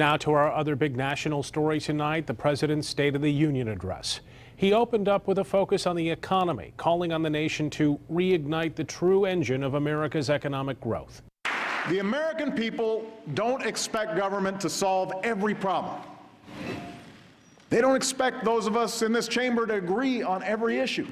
Now to our other big national story tonight, the president's State of the Union address. He opened up with a focus on the economy, calling on the nation to reignite the true engine of America's economic growth. The American people don't expect government to solve every problem. They don't expect those of us in this chamber to agree on every issue.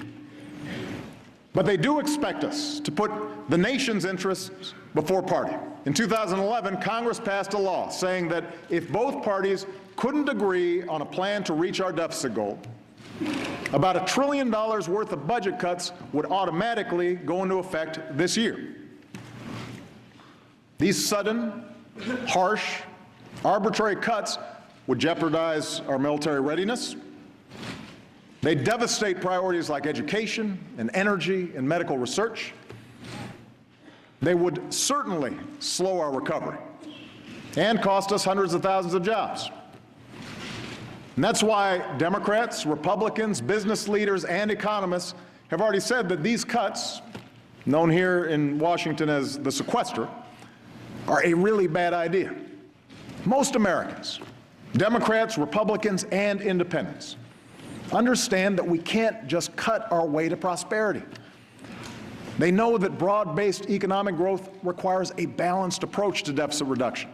But they do expect us to put the nation's interests before party. In 2011, Congress passed a law saying that if both parties couldn't agree on a plan to reach our deficit goal, about $1 trillion worth of budget cuts would automatically go into effect this year. These sudden, harsh, arbitrary cuts would jeopardize our military readiness. They devastate priorities like education and energy and medical research. They would certainly slow our recovery and cost us hundreds of thousands of jobs. And that's why Democrats, Republicans, business leaders, and economists have already said that these cuts, known here in Washington as the sequester, are a really bad idea. Most Americans, Democrats, Republicans, and independents, understand that we can't just cut our way to prosperity. They know that broad-based economic growth requires a balanced approach to deficit reduction,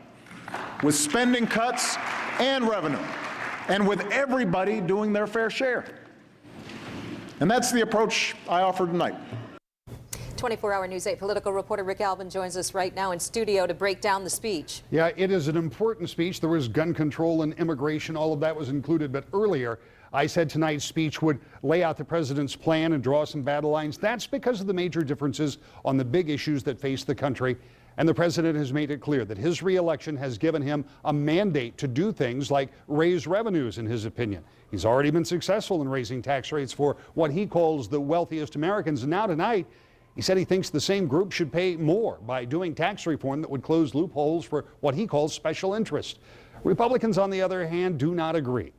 with spending cuts and revenue, and with everybody doing their fair share. And that's the approach I offer tonight. 24-hour News 8 political reporter Rick Alvin joins us right now in studio to break down the speech. Yeah, it is an important speech. There was gun control and immigration. All of that was included. But earlier, I said tonight's speech would lay out the president's plan and draw some battle lines. That's because of the major differences on the big issues that face the country. And the president has made it clear that his reelection has given him a mandate to do things like raise revenues, in his opinion. He's already been successful in raising tax rates for what he calls the wealthiest Americans. And now tonight, he said he thinks the same group should pay more by doing tax reform that would close loopholes for what he calls special interest. Republicans, on the other hand, do not agree.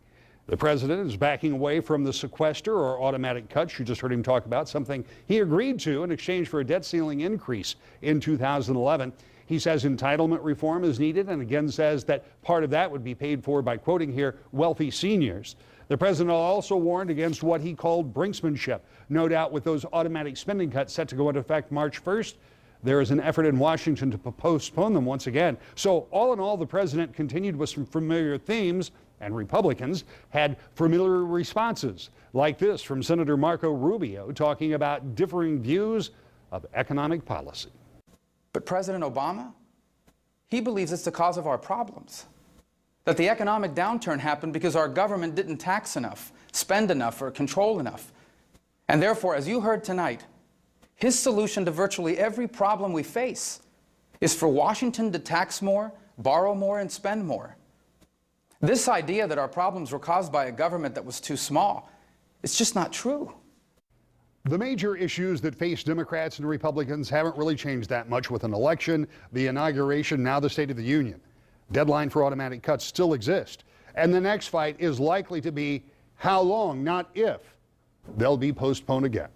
The president is backing away from the sequester or automatic cuts you just heard him talk about, something he agreed to in exchange for a debt ceiling increase in 2011. He says entitlement reform is needed and again says that part of that would be paid for by, quoting here, wealthy seniors. The president also warned against what he called brinksmanship. No doubt with those automatic spending cuts set to go into effect March 1st, there is an effort in Washington to postpone them once again. So all in all, the president continued with some familiar themes, and Republicans had familiar responses, like this from Senator Marco Rubio talking about differing views of economic policy. But President Obama, he believes it's the cause of our problems. That the economic downturn happened because our government didn't tax enough, spend enough, or control enough. And therefore, as you heard tonight, his solution to virtually every problem we face is for Washington to tax more, borrow more, and spend more. This idea that our problems were caused by a government that was too small, it's just not true. The major issues that face Democrats and Republicans haven't really changed that much with an election, the inauguration, now the State of the Union. Deadline for automatic cuts still exist. And the next fight is likely to be how long, not if, they'll be postponed again.